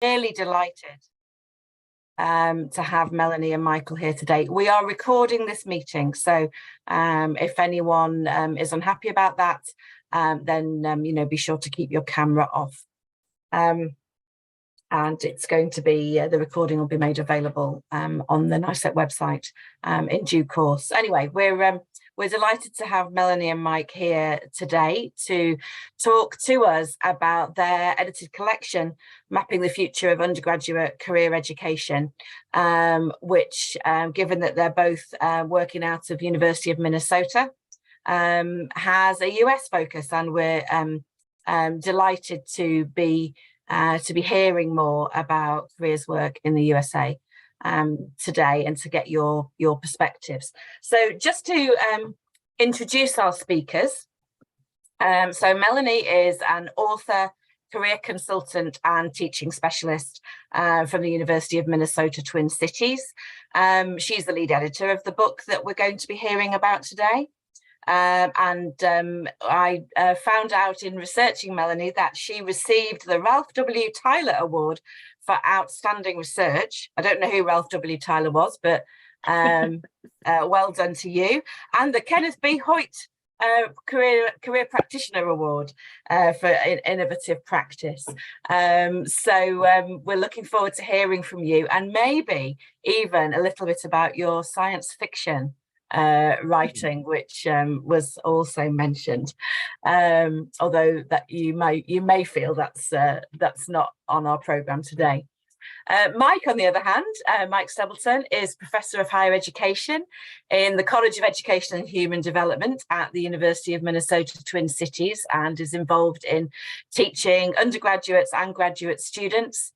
really delighted to have Melanie and Michael here today. We are recording this meeting, so if anyone is unhappy about that, then be sure to keep your camera off. And it's going to be, the recording will be made available on the NICEC website in due course. Anyway, we're delighted to have Melanie and Mike here today to talk to us about their edited collection, Mapping the Future of Undergraduate Career Education, which, given that they're both working out of University of Minnesota, has a US focus, and we're delighted to be hearing more about careers work in the USA today, and to get your perspectives. So just to introduce our speakers, so Melanie is an author, career consultant and teaching specialist from the University of Minnesota Twin Cities. She's the lead editor of the book that we're going to be hearing about today. I found out in researching Melanie that she received the Ralph W. Tyler Award for Outstanding Research. I don't know who Ralph W. Tyler was, but well done to you. And the Kenneth B. Hoyt Career Practitioner Award for innovative practice. So we're looking forward to hearing from you, and maybe even a little bit about your science fiction writing, which was also mentioned, although that you may feel that's not on our programme today. Mike, on the other hand, Mike Stebleton is Professor of Higher Education in the College of Education and Human Development at the University of Minnesota Twin Cities, and is involved in teaching undergraduates and graduate students,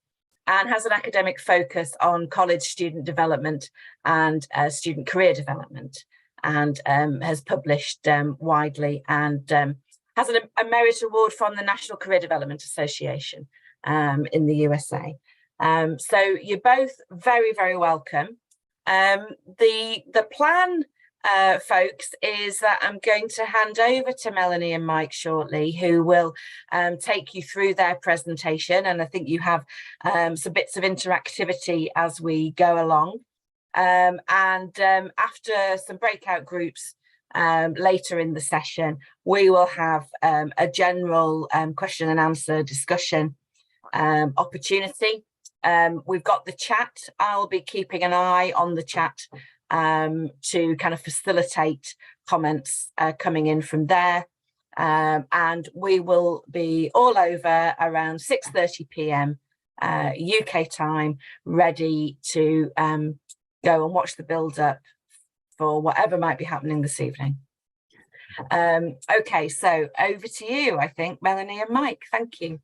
and has an academic focus on college student development and student career development, and has published widely, and has a merit award from the National Career Development Association in the USA. So you're both very, very welcome. The plan, folks, is that I'm going to hand over to Melanie and Mike shortly, who will take you through their presentation, and I think you have some bits of interactivity as we go along. And after some breakout groups later in the session, we will have a general question and answer discussion opportunity. We've got the chat. I'll be keeping an eye on the chat to kind of facilitate comments coming in from there. And we will be all over around 6:30 p.m. UK time, ready to go and watch the build up for whatever might be happening this evening. Okay, so over to you, I think, Melanie and Mike. Thank you.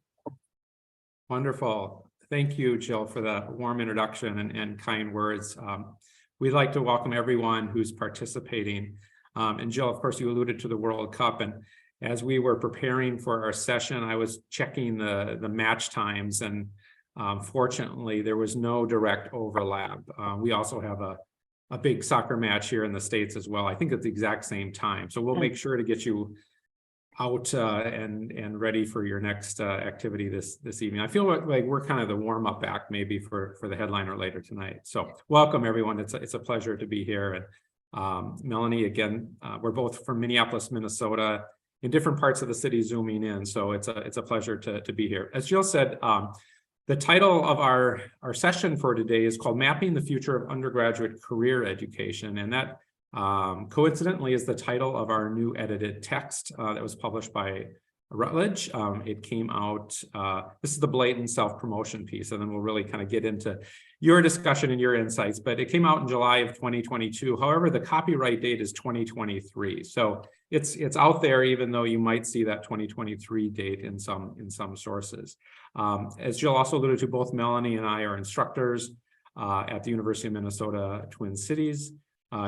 Wonderful. Thank you, Jill, for the warm introduction and kind words. We'd like to welcome everyone who's participating. And Jill, of course, you alluded to the World Cup. And as we were preparing for our session, I was checking the match times, and fortunately, there was no direct overlap. We also have a big soccer match here in the States as well. I think at the exact same time. So we'll make sure to get you out and ready for your next activity this evening. I feel like we're kind of the warm-up act maybe for the headliner later tonight. So welcome everyone. It's a pleasure to be here. And Melanie, again, we're both from Minneapolis, Minnesota, in different parts of the city zooming in. So it's a pleasure to be here. As Jill said, the title of our session for today is called Mapping the Future of Undergraduate Career Education. And that coincidentally is the title of our new edited text that was published by Routledge. It came out, this is the blatant self-promotion piece, and then we'll really kind of get into your discussion and your insights, but it came out in July of 2022. However, the copyright date is 2023. So it's out there, even though you might see that 2023 date in some sources. As Jill also alluded to, both Melanie and I are instructors at the University of Minnesota Twin Cities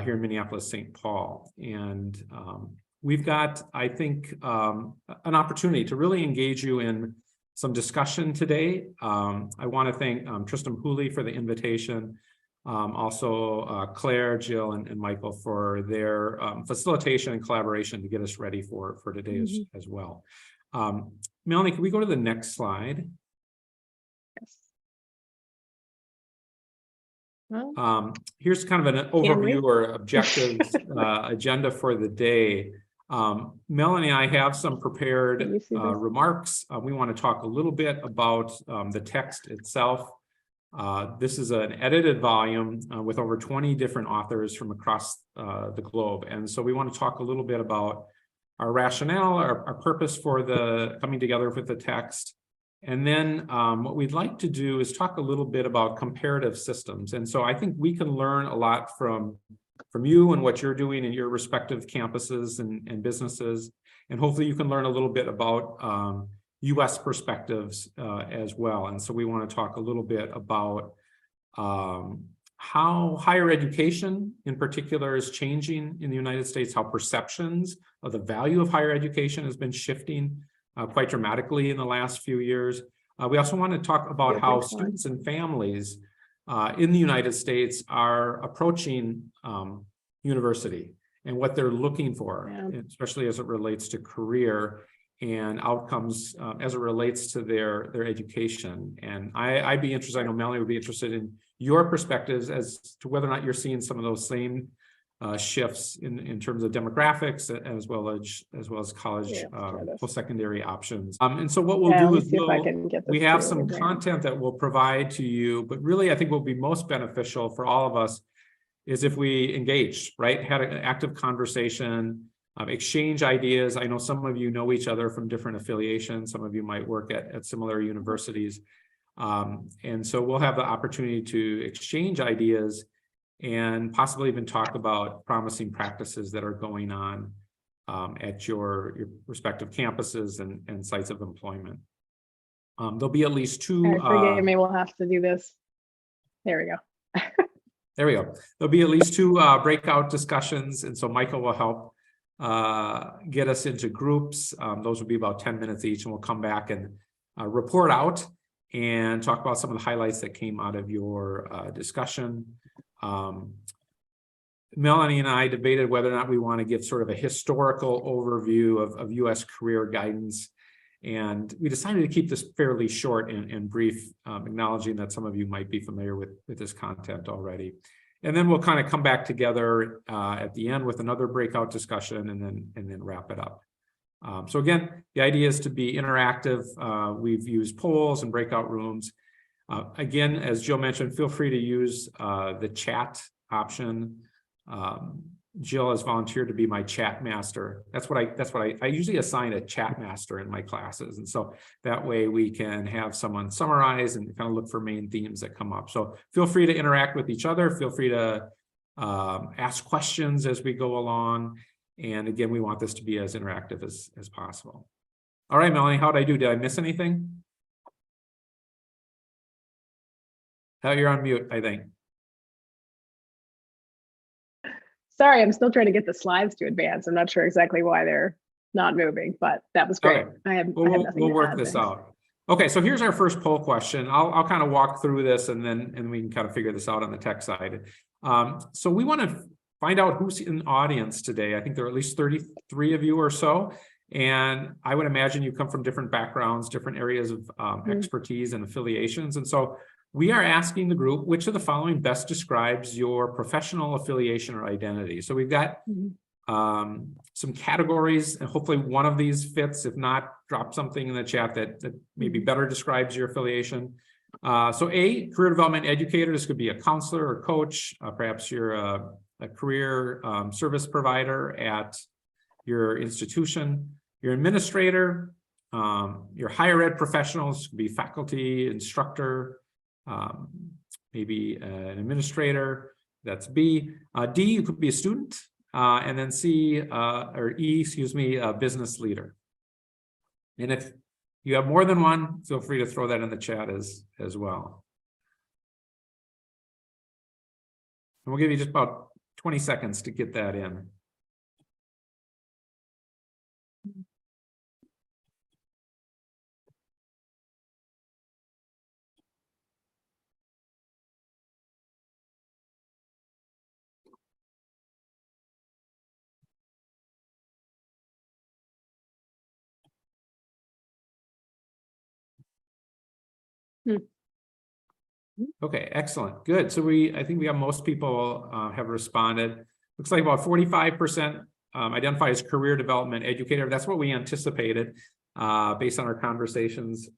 here in Minneapolis, St. Paul. And we've got, I think, an opportunity to really engage you in some discussion today. I want to thank Tristram Hooley for the invitation. Also Claire, Jill, and Michael for their facilitation and collaboration to get us ready for today as well. Melanie, can we go to the next slide? Yes. Here's kind of an overview or objectives agenda for the day. Melanie and I have some prepared remarks. We want to talk a little bit about the text itself. This is an edited volume with over 20 different authors from across the globe. And so we want to talk a little bit about our rationale, our purpose for the coming together with the text. And then what we'd like to do is talk a little bit about comparative systems. And so I think we can learn a lot from you and what you're doing in your respective campuses and businesses. And hopefully you can learn a little bit about US perspectives as well. And so we want to talk a little bit about how higher education in particular is changing in the United States, how perceptions of the value of higher education has been shifting quite dramatically in the last few years. We also want to talk about how students and families in the United States are approaching university and what they're looking for, especially as it relates to career and outcomes as it relates to their education. And I'd be interested, I know Melanie would be interested in your perspectives as to whether or not you're seeing some of those same shifts in terms of demographics as well as college post-secondary options. And so what we'll do is we have some content that we'll provide to you, but really I think what will be most beneficial for all of us is if we engage, right? Had an active conversation, exchange ideas. I know some of you know each other from different affiliations. Some of you might work at similar universities. And so we'll have the opportunity to exchange ideas and possibly even talk about promising practices that are going on at your respective campuses and sites of employment. There'll be at least two. Forgive me, we'll have to do this. There we go. There we go. There'll be at least two breakout discussions, and so Michael will help get us into groups. Those will be about 10 minutes each, and we'll come back and report out and talk about some of the highlights that came out of your discussion. Melanie and I debated whether or not we want to give sort of a historical overview of U.S. career guidance, and we decided to keep this fairly short and brief, acknowledging that some of you might be familiar with this content already. And then we'll kind of come back together at the end with another breakout discussion and then wrap it up. So again, the idea is to be interactive. We've used polls and breakout rooms. Again, as Jill mentioned, feel free to use the chat option. Jill has volunteered to be my chat master. That's what I usually assign a chat master in my classes. And so that way we can have someone summarize and kind of look for main themes that come up. So feel free to interact with each other. Feel free to ask questions as we go along. And again, we want this to be as interactive as possible. All right, Melanie, how'd I do? Did I miss anything? Oh, you're on mute, I think. Sorry, I'm still trying to get the slides to advance. I'm not sure exactly why they're not moving, but that was great. Okay. We'll work this out. Okay, so here's our first poll question. I'll kind of walk through this and we can kind of figure this out on the tech side. So we want to find out who's in the audience today. I think there are at least 33 of you or so. And I would imagine you come from different backgrounds, different areas of expertise and affiliations. And so we are asking the group, which of the following best describes your professional affiliation or identity? So we've got some categories, and hopefully one of these fits. If not, drop something in the chat that maybe better describes your affiliation. So A, career development educator. This could be a counselor or coach. Perhaps you're a career service provider at your institution. Your administrator, your higher ed professionals could be faculty, instructor, maybe an administrator. That's B. D, you could be a student, and then C or E, excuse me, a business leader. And if you have more than one, feel free to throw that in the chat as well. And we'll give you just about 20 seconds to get that in. Okay, excellent. Good. So I think we have most people have responded. Looks like about 45% identify as career development educator. That's what we anticipated based on our conversations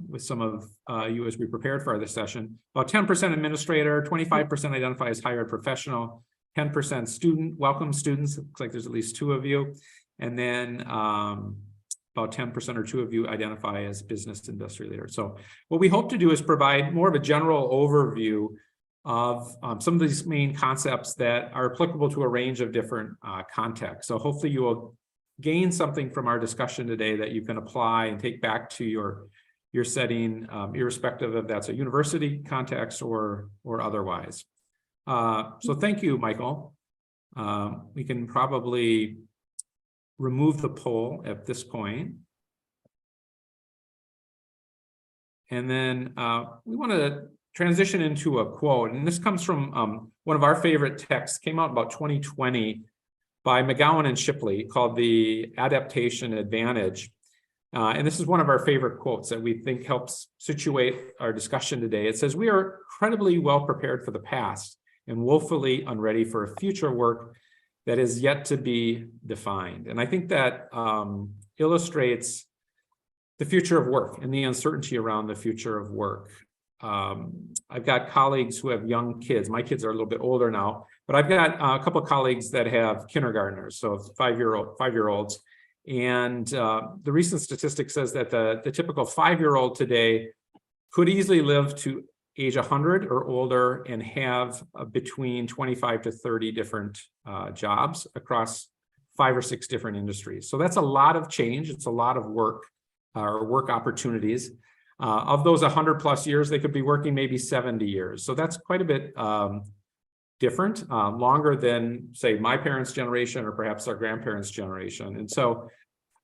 with some of you as we prepared for this session. About 10% administrator, 25% identify as higher ed professional, 10% student, welcome students. Looks like there's at least 2 of you. And then about 10% or 2 of you identify as business industry leader. So what we hope to do is provide more of a general overview of some of these main concepts that are applicable to a range of different contexts. So hopefully you will gain something from our discussion today that you can apply and take back to your setting, irrespective of that's a university context or otherwise. So thank you, Michael. We can probably remove the poll at this point. And then we want to transition into a quote, and this comes from one of our favorite texts, came out about 2020 by McGowan and Shipley, called The Adaptation Advantage. And this is one of our favorite quotes that we think helps situate our discussion today. It says, "We are incredibly well prepared for the past and woefully unready for a future work that is yet to be defined." And I think that illustrates the future of work and the uncertainty around the future of work. I've got colleagues who have young kids. My kids are a little bit older now, but I've got a couple of colleagues that have kindergartners, so five-year-olds. And the recent statistic says that the typical 5-year-old today could easily live to age 100 or older and have between 25 to 30 different jobs across 5 or 6 different industries. So that's a lot of change. It's a lot of work or work opportunities. Of those 100 plus years, they could be working maybe 70 years. So that's quite a bit different, longer than, say, my parents' generation or perhaps our grandparents' generation. And so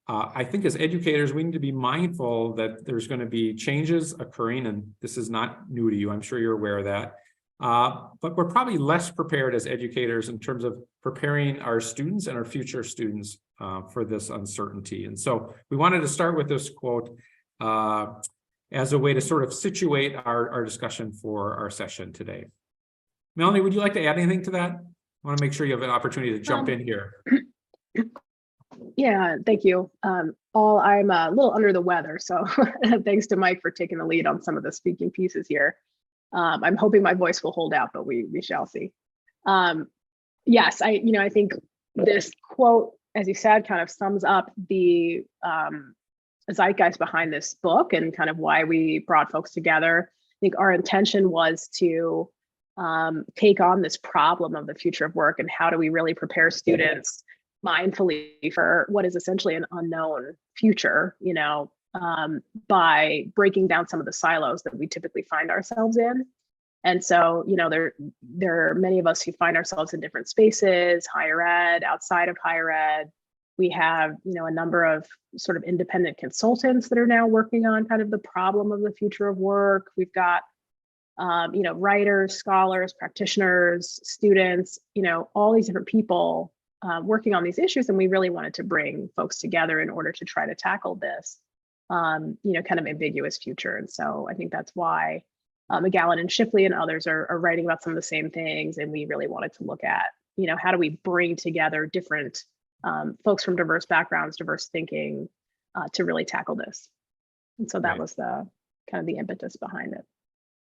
I think as educators, we need to be mindful that there's going to be changes occurring, and this is not new to you. I'm sure you're aware of that. But we're probably less prepared as educators in terms of preparing our students and our future students for this uncertainty. And so we wanted to start with this quote as a way to sort of situate our discussion for our session today. Melanie, would you like to add anything to that? I want to make sure you have an opportunity to jump in here. Yeah, thank you. I'm a little under the weather, so thanks to Mike for taking the lead on some of the speaking pieces here. I'm hoping my voice will hold out, but we shall see. Yes, I think this quote, as you said, kind of sums up the zeitgeist behind this book and kind of why we brought folks together. I think our intention was to take on this problem of the future of work and how do we really prepare students mindfully for what is essentially an unknown future, by breaking down some of the silos that we typically find ourselves in. And so, there are many of us who find ourselves in different spaces, higher ed, outside of higher ed. We have, a number of sort of independent consultants that are now working on kind of the problem of the future of work. We've got, writers, scholars, practitioners, students, all these different people working on these issues. And we really wanted to bring folks together in order to try to tackle this, kind of ambiguous future. And so I think that's why McGowan and Shipley and others are writing about some of the same things. And we really wanted to look at, how do we bring together different folks from diverse backgrounds, diverse thinking to really tackle this. And so that was the kind of the impetus behind it.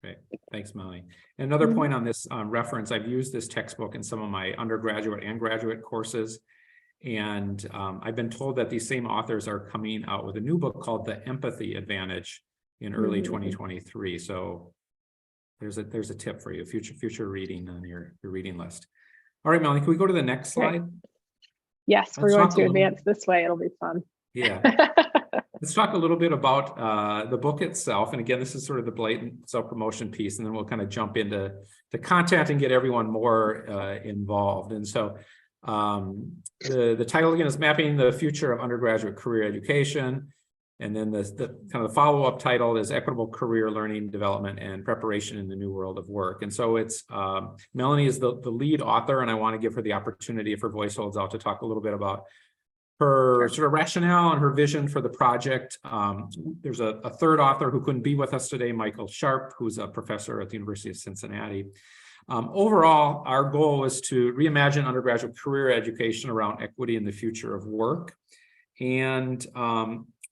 Great. Thanks, Melanie. Another point on this reference, I've used this textbook in some of my undergraduate and graduate courses. And I've been told that these same authors are coming out with a new book called The Empathy Advantage in early 2023. So there's a tip for you, future reading on your reading list. All right, Melanie, can we go to the next slide? Yes, we're going to advance this way. It'll be fun. Yeah. Let's talk a little bit about the book itself. And again, this is sort of the blatant self-promotion piece, and then we'll kind of jump into the content and get everyone more involved. And so the title again is Mapping the Future of Undergraduate Career Education. And then the kind of the follow-up title is Equitable Career Learning, Development, and Preparation in the New World of Work. And so it's Melanie is the lead author, and I want to give her the opportunity, if her voice holds out, to talk a little bit about her sort of rationale and her vision for the project. There's a third author who couldn't be with us today, Michael Sharp, who's a professor at the University of Cincinnati. Overall, our goal is to reimagine undergraduate career education around equity in the future of work. And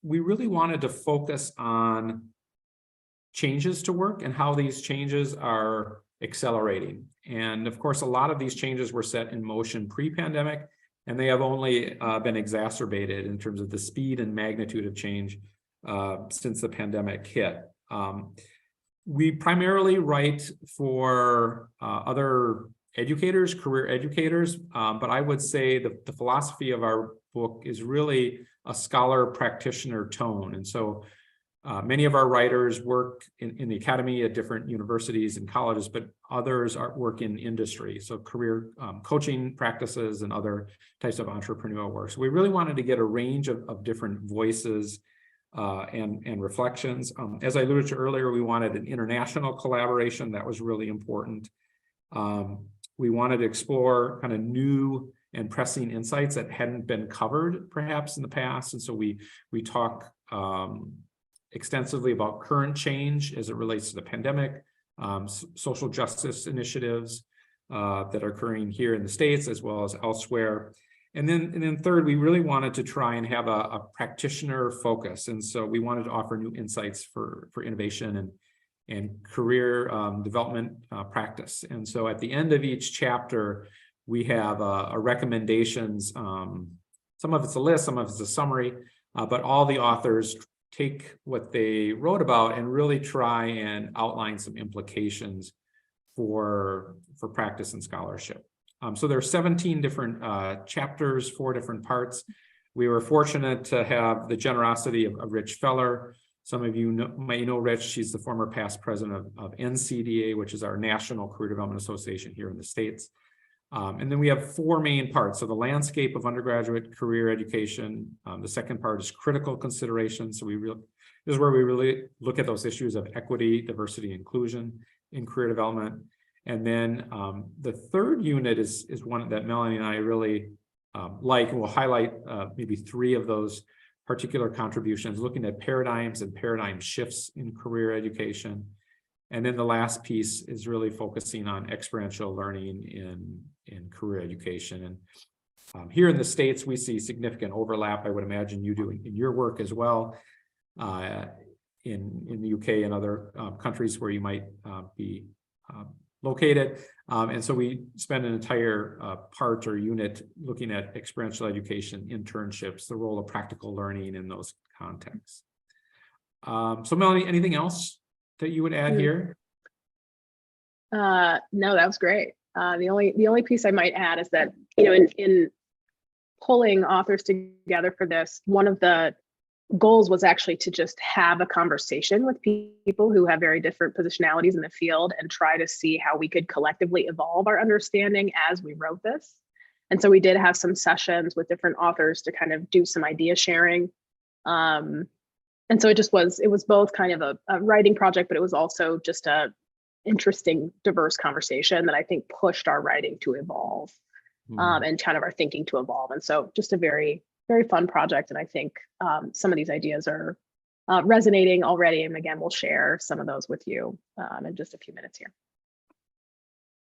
we really wanted to focus on changes to work and how these changes are accelerating. And of course, a lot of these changes were set in motion pre-pandemic, and they have only been exacerbated in terms of the speed and magnitude of change since the pandemic hit. We primarily write for other educators, career educators, but I would say the philosophy of our book is really a scholar practitioner tone. And so many of our writers work in the academy at different universities and colleges, but others work in industry, so career coaching practices and other types of entrepreneurial work. So we really wanted to get a range of different voices and reflections. As I alluded to earlier, we wanted an international collaboration. That was really important. We wanted to explore kind of new and pressing insights that hadn't been covered perhaps in the past. And so we talk extensively about current change as it relates to the pandemic, social justice initiatives that are occurring here in the States as well as elsewhere. And then third, we really wanted to try and have a practitioner focus. And so we wanted to offer new insights for innovation and career development practice. And so at the end of each chapter, we have recommendations. Some of it's a list, some of it's a summary, but all the authors take what they wrote about and really try and outline some implications for practice and scholarship. So there are 17 different chapters, 4 different parts. We were fortunate to have the generosity of Rich Feller. Some of you may know Rich. She's the former past president of NCDA, which is our National Career Development Association here in the States. And then we have 4 main parts. So the landscape of undergraduate career education. The second part is critical considerations. So this is where we really look at those issues of equity, diversity, inclusion in career development. And then the third unit is one that Melanie and I really like, and we'll highlight maybe 3 of those particular contributions, looking at paradigms and paradigm shifts in career education. And then the last piece is really focusing on experiential learning in career education. And here in the States, we see significant overlap. I would imagine you do in your work as well, in the UK and other countries where you might be located. And so we spend an entire part or unit looking at experiential education, internships, the role of practical learning in those contexts. So Melanie, anything else that you would add here? No, that was great. The only piece I might add is that, you know, in pulling authors together for this, one of the goals was actually to just have a conversation with people who have very different positionalities in the field and try to see how we could collectively evolve our understanding as we wrote this. And so we did have some sessions with different authors to kind of do some idea sharing. And so it was both kind of a writing project, but it was also just a interesting, diverse conversation that I think pushed our writing to evolve and kind of our thinking to evolve. And so just a very, very fun project. And I think some of these ideas are resonating already. And again, we'll share some of those with you in just a few minutes here.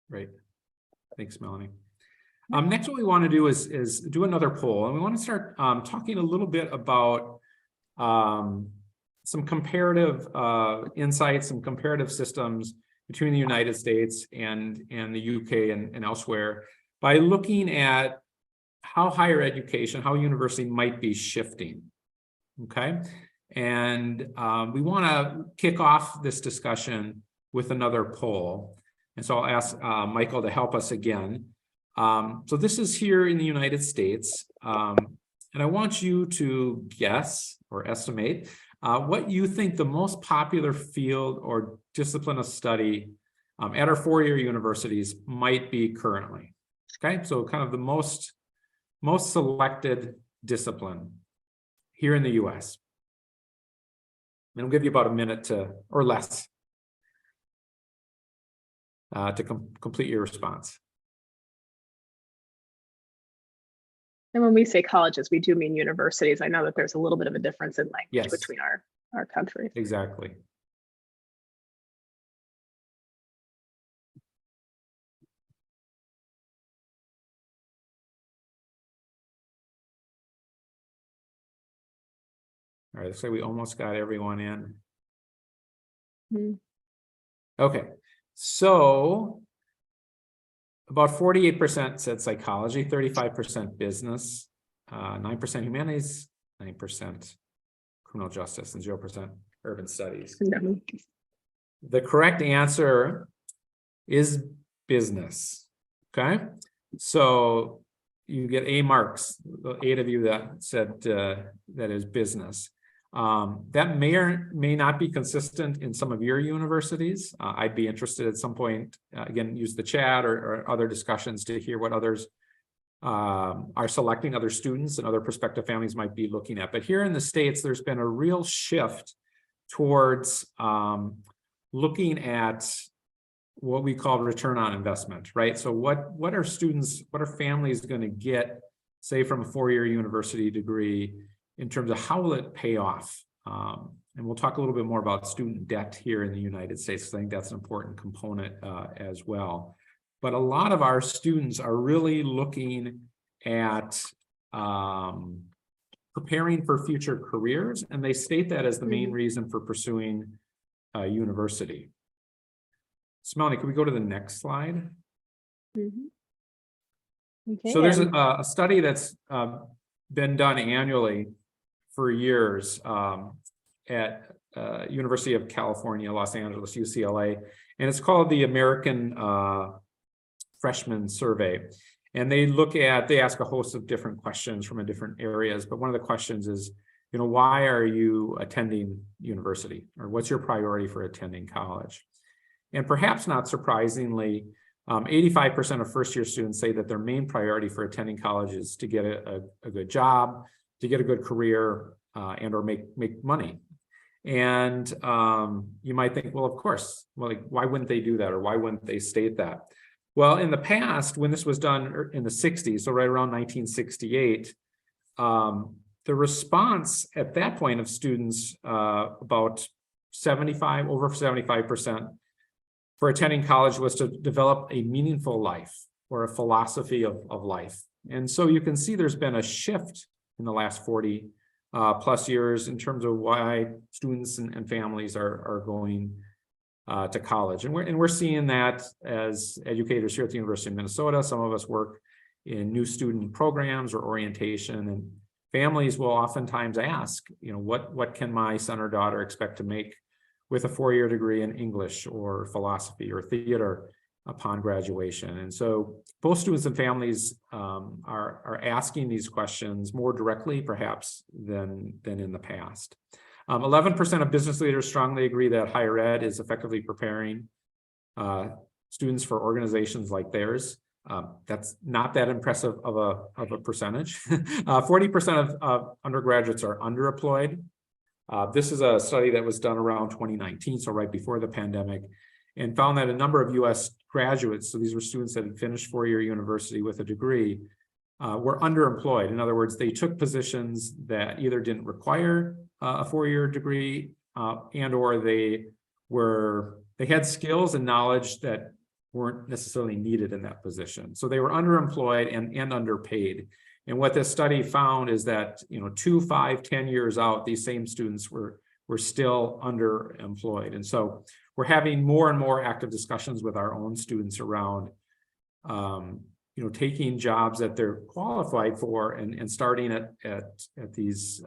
Great. Thanks, Melanie. Next, what we want to do is do another poll. And we want to start talking a little bit about some comparative insights, some comparative systems between the United States and the UK and elsewhere by looking at how higher education, how university might be shifting, okay? And we want to kick off this discussion with another poll. And so I'll ask Michael to help us again. So this is here in the United States. And I want you to guess or estimate what you think the most popular field or discipline of study at our 4-year universities might be currently, okay? So kind of the most selected discipline here in the US. And I'll give you about a minute or less to complete your response. And when we say colleges, we do mean universities. I know that there's a little bit of a difference in language Yes. between our countries. Exactly. All right, so we almost got everyone in. Mhm. Okay, so about 48% said psychology, 35% business, 9% humanities, 9% criminal justice, and 0% urban studies. Mhm. The correct answer is business. Okay, so you get A marks, the 8 of you that said that is business. That may or may not be consistent in some of your universities. I'd be interested at some point, again, use the chat or other discussions to hear what others are selecting, other students and other prospective families might be looking at. But here in the States, there's been a real shift towards looking at what we call return on investment, right? So what are students, what are families going to get, say, from a 4-year university degree in terms of how will it pay off? And we'll talk a little bit more about student debt here in the United States, because I think that's an important component as well. But a lot of our students are really looking at preparing for future careers, and they state that as the main reason for pursuing university. So Melanie, can we go to the next slide? Okay. So there's a study that's been done annually for years at University of California, Los Angeles, UCLA, and it's called the American Freshman Survey. And they ask a host of different questions from different areas, but one of the questions is, why are you attending university, or what's your priority for attending college? And perhaps not surprisingly, 85% of first-year students say that their main priority for attending college is to get a good job, to get a good career, and or make money. And you might think, well, of course, why wouldn't they do that, or why wouldn't they state that? Well, in the past, when this was done in the 60s, so right around 1968, the response at that point of students, about over 75%, for attending college was to develop a meaningful life or a philosophy of life. And so you can see there's been a shift in the last 40 plus years in terms of why students and families are going to college. And we're seeing that as educators here at the University of Minnesota. Some of us work in new student programs or orientation, and families will oftentimes ask, what can my son or daughter expect to make with a 4-year degree in English or philosophy or theater upon graduation? And so both students and families are asking these questions more directly, perhaps, than in the past. 11% of business leaders strongly agree that higher ed is effectively preparing students for organizations like theirs. That's not that impressive of a percentage. 40% of undergraduates are underemployed. This is a study that was done around 2019, so right before the pandemic, and found that a number of U.S. graduates, so these were students that had finished 4-year university with a degree, were underemployed. In other words, they took positions that either didn't require a 4-year degree, and or they had skills and knowledge that weren't necessarily needed in that position. So they were underemployed and underpaid. And what this study found is that 2, 5, 10 years out, these same students were still underemployed. And so we're having more and more active discussions with our own students around taking jobs that they're qualified for and starting at these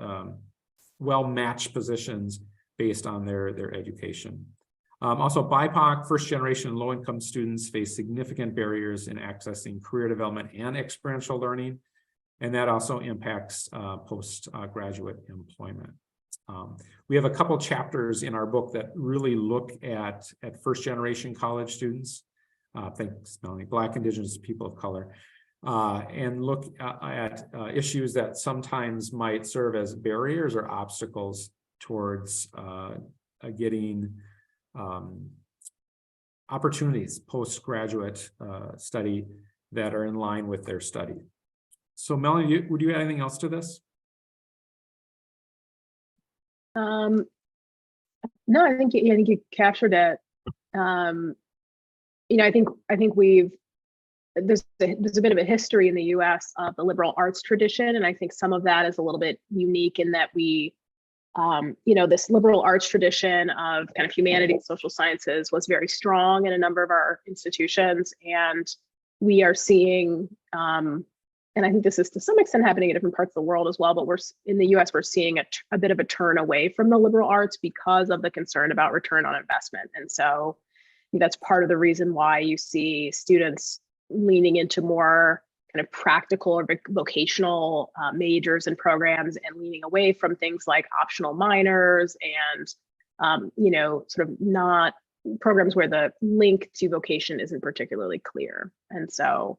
well-matched positions based on their education. Also, BIPOC, first-generation and low-income students face significant barriers in accessing career development and experiential learning, and that also impacts postgraduate employment. We have a couple chapters in our book that really look at first-generation college students, thanks, Melanie, Black, Indigenous, people of color, and look at issues that sometimes might serve as barriers or obstacles towards getting opportunities post-graduate study that are in line with their study. So Melanie, would you add anything else to this? No, I think you captured it. I think there's a bit of a history in the U.S. of the liberal arts tradition, and I think some of that is a little bit unique in that we, this liberal arts tradition of kind of humanities, social sciences was very strong in a number of our institutions, and we are seeing, and I think this is to some extent happening in different parts of the world as well, but we're in the US, we're seeing a bit of a turn away from the liberal arts because of the concern about return on investment. And so I think that's part of the reason why you see students leaning into more kind of practical or vocational majors and programs and leaning away from things like optional minors and, sort of not programs where the link to vocation isn't particularly clear. And so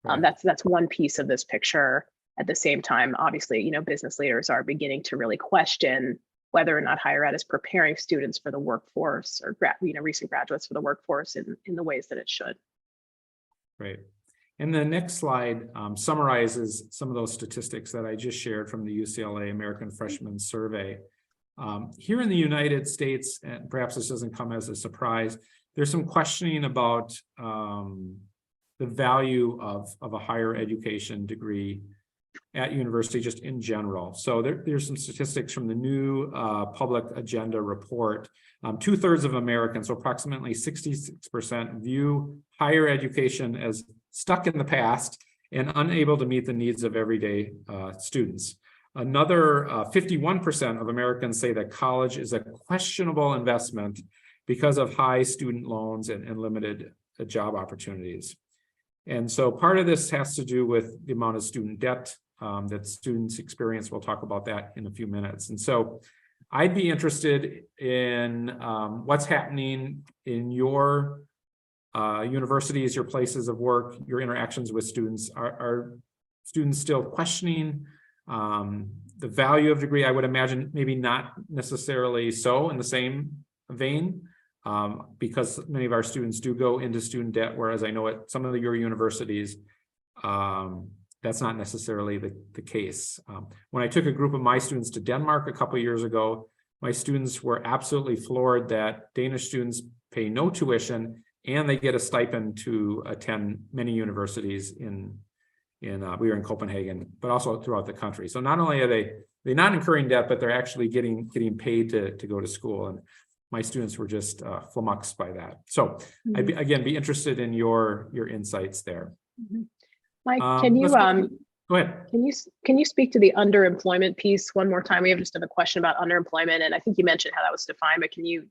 that's one piece of this picture. At the same time, obviously, business leaders are beginning to really question whether or not higher ed is preparing students for the workforce or recent graduates for the workforce in the ways that it should. Right. And the next slide summarizes some of those statistics that I just shared from the UCLA American Freshman Survey. Here in the United States, and perhaps this doesn't come as a surprise, there's some questioning about the value of a higher education degree at university just in general. So there's some statistics from the new public agenda report. 2/3 of Americans, so approximately 66%, view higher education as stuck in the past and unable to meet the needs of everyday students. Another 51% of Americans say that college is a questionable investment because of high student loans and limited job opportunities. And so part of this has to do with the amount of student debt that students experience. We'll talk about that in a few minutes. And so I'd be interested in what's happening in your universities, your places of work, your interactions with students. Are students still questioning the value of degree? I would imagine maybe not necessarily so in the same vein. Because many of our students do go into student debt, whereas I know at some of your universities, that's not necessarily the case. When I took a group of my students to Denmark a couple of years ago, my students were absolutely floored that Danish students pay no tuition and they get a stipend to attend many universities we were in Copenhagen, but also throughout the country. So not only are they not incurring debt, but they're actually getting paid to go to school. And my students were just flummoxed by that. So I'd be interested in your insights there. Mike, can you go ahead? Can you speak to the underemployment piece one more time? We have just a question about underemployment, and I think you mentioned how that was defined, but can you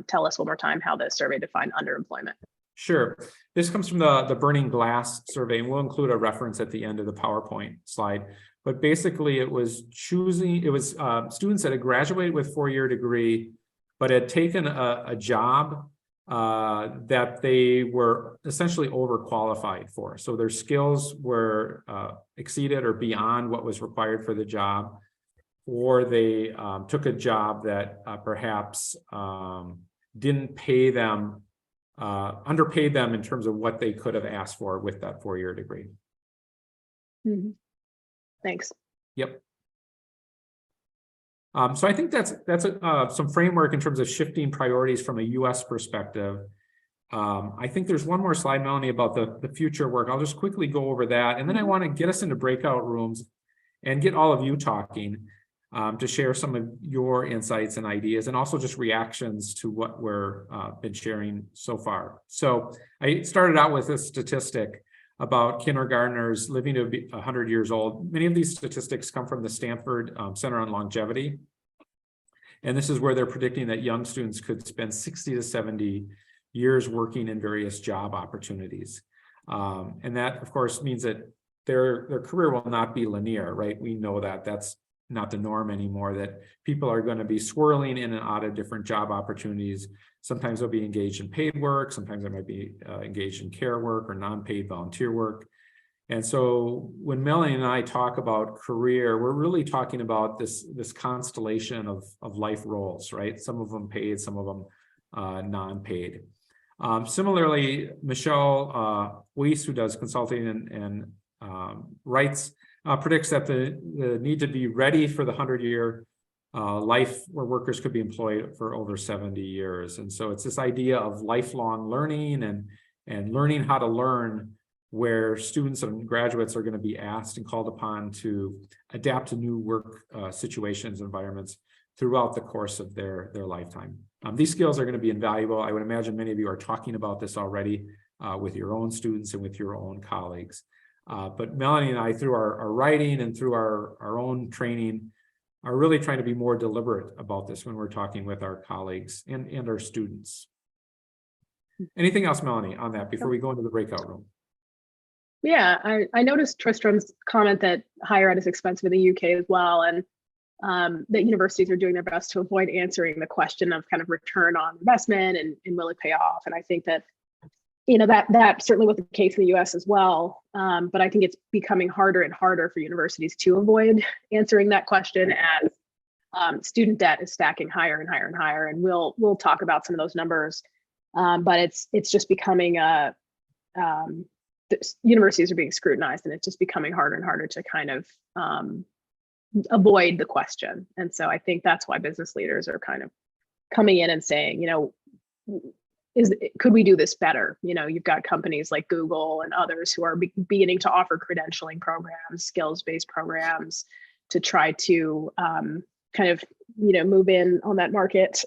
tell us one more time how the survey defined underemployment? Sure. This comes from the Burning Glass survey, and we'll include a reference at the end of the PowerPoint slide. But basically, it was students that had graduated with 4-year degree, but had taken a job that they were essentially overqualified for. So their skills were exceeded or beyond what was required for the job, or they took a job that perhaps didn't pay them, underpaid them in terms of what they could have asked for with that 4-year degree. Thanks. Yep. So I think that's some framework in terms of shifting priorities from a U.S. perspective. I think there's one more slide, Melanie, about the future work. I'll just quickly go over that. And then I want to get us into breakout rooms and get all of you talking to share some of your insights and ideas, and also just reactions to what we're been sharing so far. So I started out with this statistic about kindergartners living to be 100 years old. Many of these statistics come from the Stanford Center on Longevity. And this is where they're predicting that young students could spend 60 to 70 years working in various job opportunities. And that, of course, means that their career will not be linear, right? We know that that's not the norm anymore, that people are going to be swirling in and out of different job opportunities. Sometimes they'll be engaged in paid work. Sometimes they might be engaged in care work or non-paid volunteer work. And so when Melanie and I talk about career, we're really talking about this constellation of life roles, right? Some of them paid, some of them non-paid. Similarly, Michelle Weiss, who does consulting and writes predicts that the need to be ready for the 100-year life where workers could be employed for over 70 years. And so it's this idea of lifelong learning and learning how to learn, where students and graduates are going to be asked and called upon to adapt to new work situations, environments throughout the course of their lifetime. These skills are going to be invaluable. I would imagine many of you are talking about this already with your own students and with your own colleagues. But Melanie and I, through our writing and through our own training, are really trying to be more deliberate about this when we're talking with our colleagues and our students. Anything else, Melanie, on that before we go into the breakout room? Yeah, I noticed Tristram's comment that higher ed is expensive in the UK as well, and that universities are doing their best to avoid answering the question of kind of return on investment and will it pay off. And I think that, you know, that certainly was the case in the US as well. But I think it's becoming harder and harder for universities to avoid answering that question as student debt is stacking higher and higher and higher. And we'll talk about some of those numbers. But it's just becoming universities are being scrutinized, and it's just becoming harder and harder to kind of avoid the question. And so I think that's why business leaders are kind of coming in and saying, you know, could we do this better? You know, you've got companies like Google and others who are beginning to offer credentialing programs, skills-based programs to try to kind of, you know, move in on that market,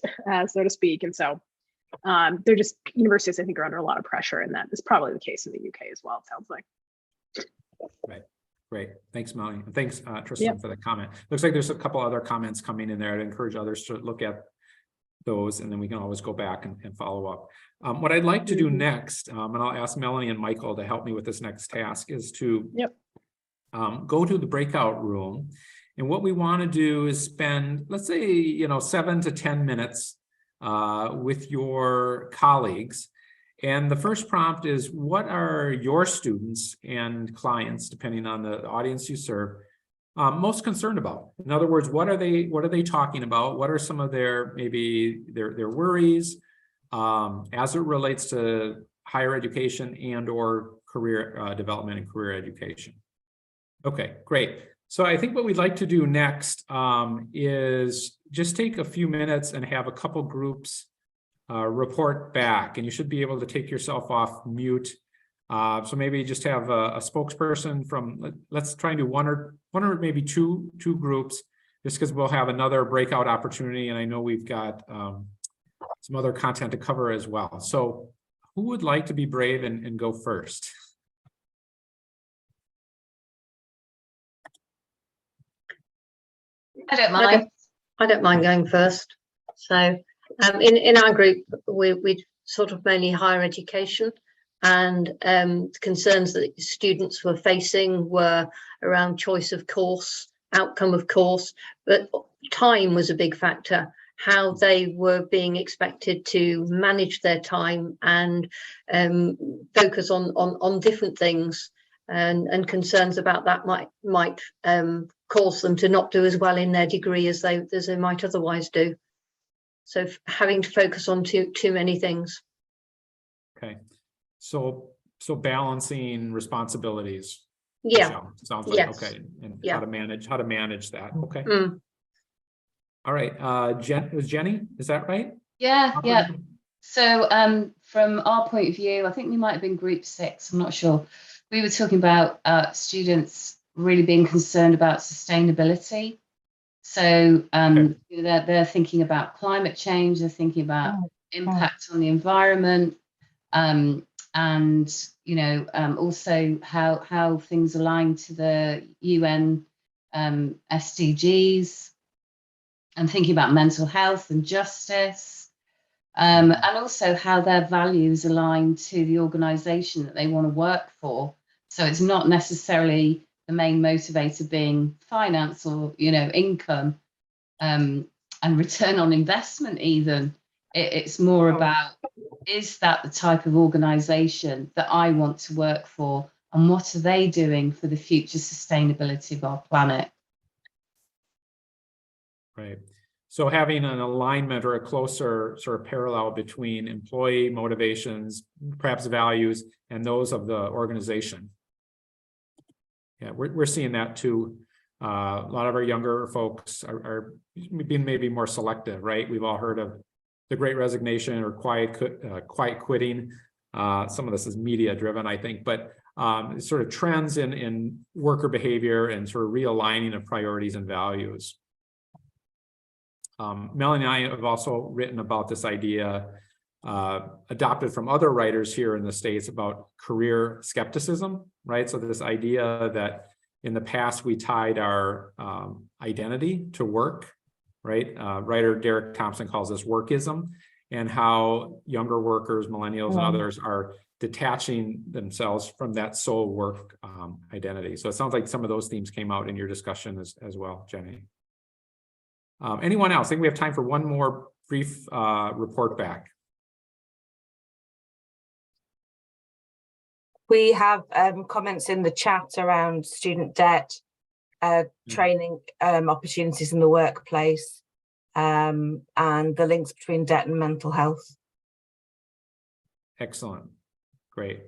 so to speak. And so they're just, universities, I think, are under a lot of pressure, and that is probably the case in the UK as well, it sounds like. Right. Great. Thanks, Melanie. And thanks, Tristan, for the comment. Looks like there's a couple other comments coming in there. I'd encourage others to look at those, and then we can always go back and follow up. What I'd like to do next, and I'll ask Melanie and Michael to help me with this next task, is to go to the breakout room. And what we want to do is spend, let's say, you know, 7 to 10 minutes with your colleagues. And the first prompt is, what are your students and clients, depending on the audience you serve, most concerned about? In other words, what are they talking about? What are some of their worries as it relates to higher education and or career development and career education? Okay, great. So I think what we'd like to do next is just take a few minutes and have a couple groups report back, and you should be able to take yourself off mute. So maybe just have a spokesperson from, let's try and do one or maybe two groups, just because we'll have another breakout opportunity, and I know we've got some other content to cover as well. So who would like to be brave and go first? I don't mind. I don't mind going first. So in our group, we sort of mainly higher education, and concerns that students were facing were around choice of course, outcome of course, but time was a big factor. How they were being expected to manage their time and focus on different things, and concerns about that might cause them to not do as well in their degree as they might otherwise do. So having to focus on too many things. Okay, so balancing responsibilities. Yeah, Michelle, sounds like okay, and how to manage that. Okay. All right, Jenny, is that right? Yeah. So from our point of view, I think we might have been group 6, I'm not sure. We were talking about students really being concerned about sustainability. So they're thinking about climate change, they're thinking about impact on the environment, and you know, also how things align to the UN SDGs, and thinking about mental health and justice, and also how their values align to the organization that they want to work for. So it's not necessarily the main motivator being finance or, you know, income and return on investment even. It's more about, is that the type of organization that I want to work for, and what are they doing for the future sustainability of our planet? Right. So having an alignment or a closer sort of parallel between employee motivations, perhaps values, and those of the organization. Yeah, we're seeing that too. A lot of our younger folks are being maybe more selective, right? We've all heard of the Great Resignation or quiet quitting. Some of this is media driven, I think, but sort of trends in worker behavior and sort of realigning of priorities and values. Melanie and I have also written about this idea, adopted from other writers here in the States, about career skepticism, right? So this idea that in the past we tied our identity to work, right? Writer Derek Thompson calls this workism, and how younger workers, millennials, and others are detaching themselves from that sole work identity. So it sounds like some of those themes came out in your discussion as well, Jenny. Anyone else? I think we have time for one more brief report back. We have comments in the chat around student debt, training opportunities in the workplace, and the links between debt and mental health. Excellent. Great.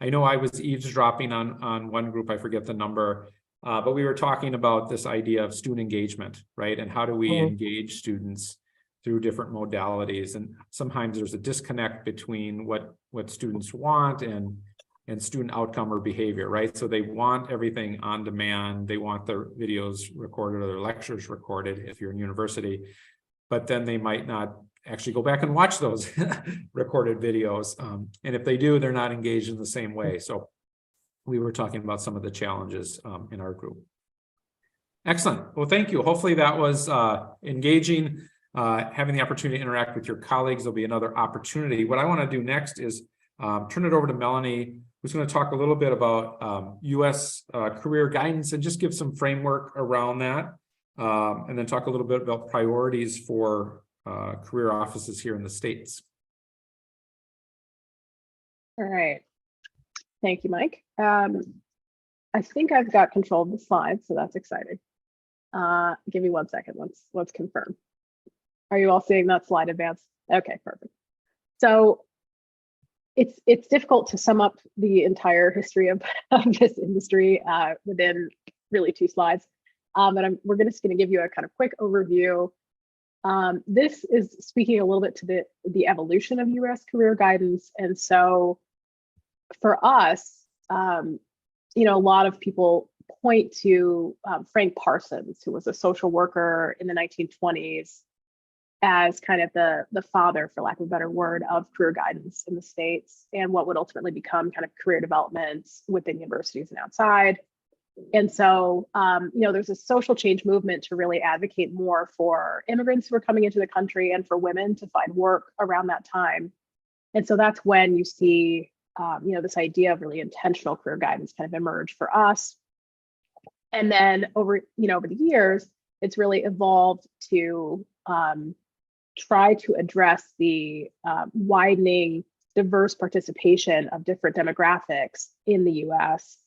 I know I was eavesdropping on one group, I forget the number, but we were talking about this idea of student engagement, right? And how do we engage students through different modalities? And sometimes there's a disconnect between what students want and student outcome or behavior, right? So they want everything on demand. They want their videos recorded or their lectures recorded if you're in university, but then they might not actually go back and watch those recorded videos. And if they do, they're not engaged in the same way. So we were talking about some of the challenges in our group. Excellent. Well, thank you. Hopefully that was engaging, having the opportunity to interact with your colleagues. There'll be another opportunity. What I want to do next is turn it over to Melanie, who's going to talk a little bit about U.S. career guidance and just give some framework around that, and then talk a little bit about priorities for career offices here in the States. All right. Thank you, Mike. I think I've got control of the slides, so that's exciting. Give me 1 second. Let's confirm. Are you all seeing that slide advance? Okay, perfect. So it's difficult to sum up the entire history of this industry within really 2 slides, but we're just going to give you a kind of quick overview. This is speaking a little bit to the evolution of U.S. career guidance, and so for us, you know, a lot of people point to Frank Parsons, who was a social worker in the 1920s, as kind of the father, for lack of a better word, of career guidance in the States, and what would ultimately become kind of career development within universities and outside. And so, you know, there's a social change movement to really advocate more for immigrants who are coming into the country and for women to find work around that time. And so that's when you see, you know, this idea of really intentional career guidance kind of emerge for us. And then over the years, it's really evolved to try to address the widening diverse participation of different demographics in the US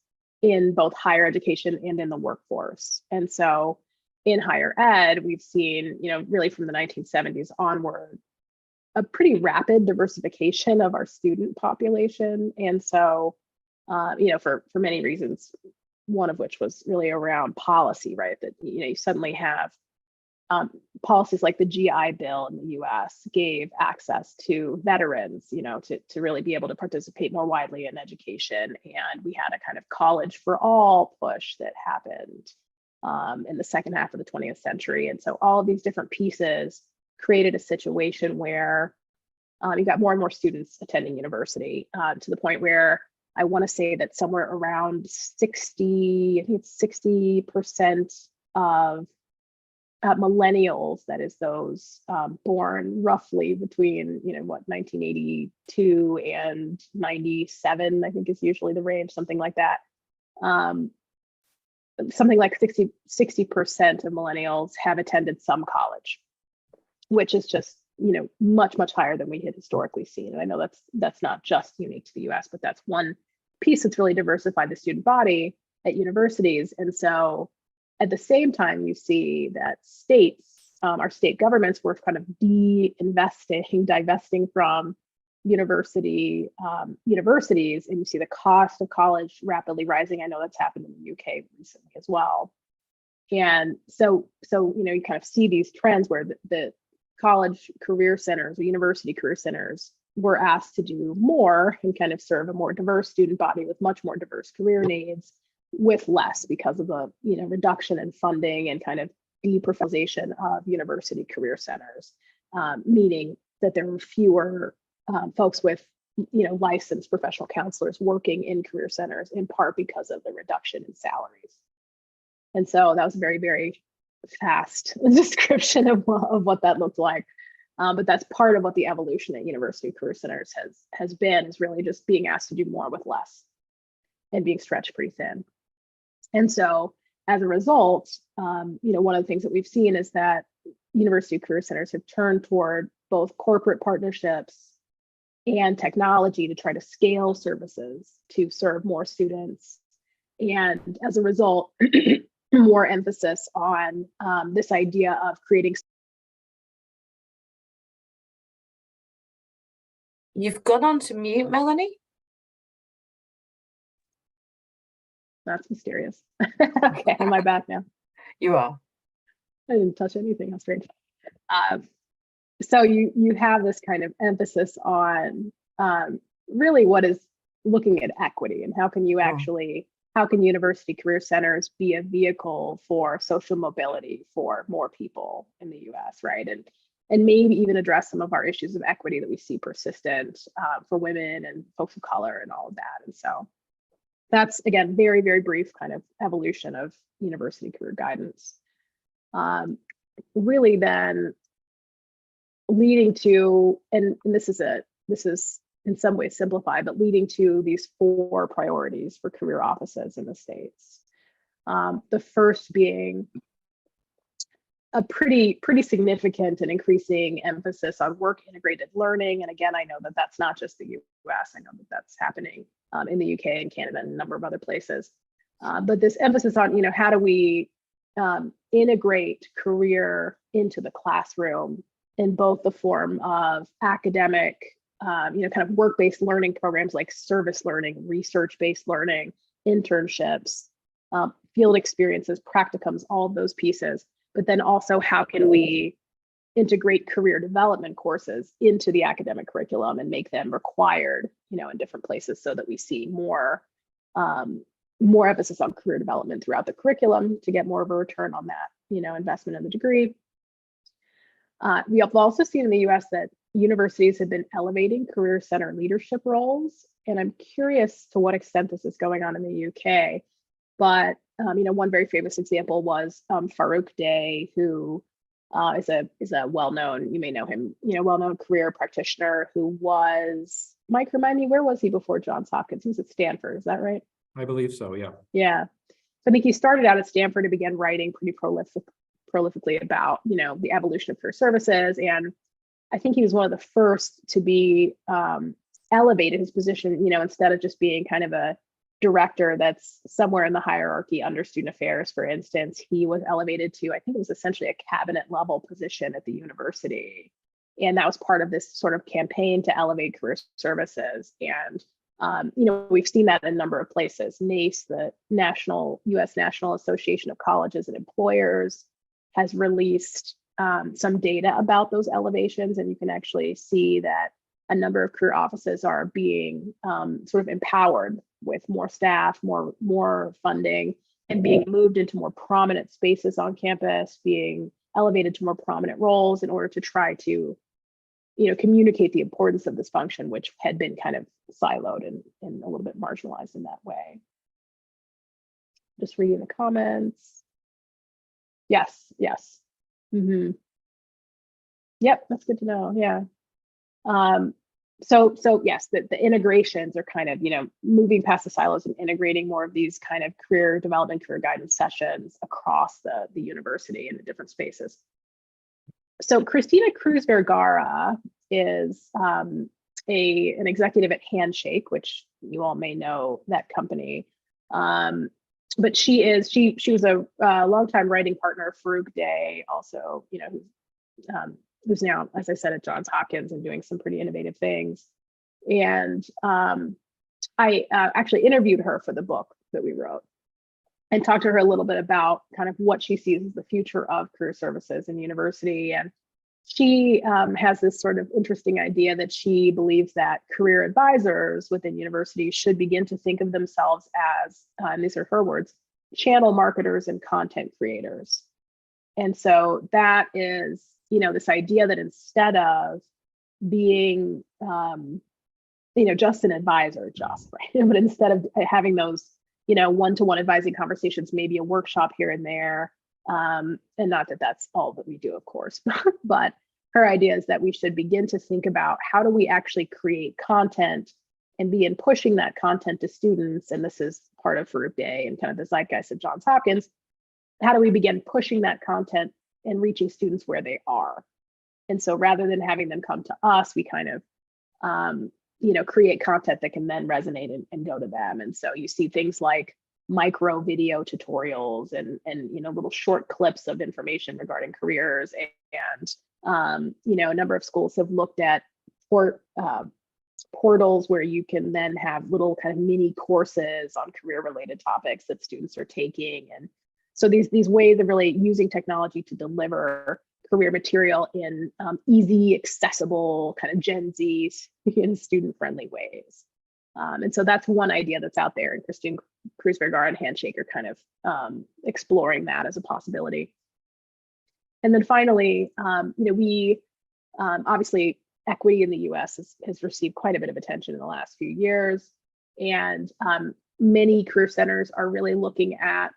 in both higher education and in the workforce. And so in higher ed, we've seen, you know, really from the 1970s onward, a pretty rapid diversification of our student population. And so, you know, for many reasons, one of which was really around policy, right? That, you know, you suddenly have policies like the GI Bill in the US gave access to veterans, you know, to really be able to participate more widely in education. And we had a kind of college for all push that happened in the second half of the 20th century. And so all of these different pieces created a situation where you got more and more students attending university to the point where I want to say that somewhere around 60% of millennials, that is those born roughly between, you know, what, 1982 and 97, I think is usually the range, something like that. Something like 60% of millennials have attended some college, which is just, you know, much, much higher than we had historically seen. And I know that's not just unique to the US, but that's one piece that's really diversified the student body at universities. And so at the same time, you see that states, our state governments were kind of divesting from universities, and you see the cost of college rapidly rising. I know that's happened in the UK recently as well. And so you kind of see these trends where the college career centers or university career centers were asked to do more and kind of serve a more diverse student body with much more diverse career needs with less, because of the reduction in funding and kind of deprofessionalization of university career centers, meaning that there were fewer folks with licensed professional counselors working in career centers, in part because of the reduction in salaries. And so that was a very, very fast description of what that looked like. But that's part of what the evolution at university career centers has been, is really just being asked to do more with less and being stretched pretty thin. And so as a result, one of the things that we've seen is that university career centers have turned toward both corporate partnerships and technology to try to scale services to serve more students. And as a result, more emphasis on this idea of creating. You've gone on to mute, Melanie. That's mysterious. Okay, am I back now? You are. I didn't touch anything. How strange. So you have this kind of emphasis on really what is looking at equity, and how can you actually, how can university career centers be a vehicle for social mobility for more people in the US, right? And maybe even address some of our issues of equity that we see persistent for women and folks of color and all of that. And so that's, again, very, very brief kind of evolution of university career guidance. Really then leading to, and this is in some ways simplified, but leading to these 4 priorities for career offices in the States. The first being a pretty significant and increasing emphasis on work integrated learning. And again, I know that that's not just the US, I know that that's happening in the UK and Canada and a number of other places. But this emphasis on, how do we integrate career into the classroom in both the form of academic, kind of work-based learning programs like service learning, research-based learning, internships, field experiences, practicums, all of those pieces. But then also, how can we integrate career development courses into the academic curriculum and make them required, in different places, so that we see more emphasis on career development throughout the curriculum to get more of a return on that, investment in the degree. We have also seen in the US that universities have been elevating career center leadership roles. And I'm curious to what extent this is going on in the UK. But one very famous example was Farouk Day, who is a well-known, you may know him, well-known career practitioner who was, Mike, remind me, where was he before Johns Hopkins? He was at Stanford, is that right? I believe so, yeah. Yeah. So I think he started out at Stanford and began writing pretty prolifically about, the evolution of career services. And I think he was one of the first to be elevated his position, instead of just being kind of a director that's somewhere in the hierarchy under student affairs, for instance, he was elevated to, I think it was essentially a cabinet level position at the university. And that was part of this sort of campaign to elevate career services. And, we've seen that in a number of places. NACE, the US National Association of Colleges and Employers, has released some data about those elevations. And you can actually see that a number of career offices are being sort of empowered with more staff, more funding, and being moved into more prominent spaces on campus, being elevated to more prominent roles in order to try to, communicate the importance of this function, which had been kind of siloed and a little bit marginalized in that way. Just reading the comments. Yes. Mm-hmm. Yep, that's good to know. Yeah. So yes, the integrations are kind of, moving past the silos and integrating more of these kind of career development, career guidance sessions across the university in the different spaces. So Christina Cruz Vergara is an executive at Handshake, which you all may know that company. But she was a longtime writing partner of Farouk Day, also, who's now, as I said, at Johns Hopkins and doing some pretty innovative things. And I actually interviewed her for the book that we wrote and talked to her a little bit about kind of what she sees as the future of career services in university. And she has this sort of interesting idea that she believes that career advisors within universities should begin to think of themselves as, and these are her words, channel marketers and content creators. And so that is, you know, this idea that instead of being, you know, just an advisor, right? But instead of having those, you know, one-to-one advising conversations, maybe a workshop here and there, and not that that's all that we do, of course, but her idea is that we should begin to think about how do we actually create content and begin pushing that content to students. And this is part of Group Day and kind of the zeitgeist of Johns Hopkins. How do we begin pushing that content and reaching students where they are? And so rather than having them come to us, we kind of, you know, create content that can then resonate and go to them. And so you see things like micro video tutorials and you know, little short clips of information regarding careers. And you know, a number of schools have looked at portals where you can then have little kind of mini courses on career related topics that students are taking. And so these ways of really using technology to deliver career material in easy, accessible, kind of Gen Z and student-friendly ways. And so that's one idea that's out there, and Christine Cruz-Vergara and Handshake are kind of exploring that as a possibility. And then finally, you know, we obviously equity in the US has received quite a bit of attention in the last few years. And many career centers are really looking at,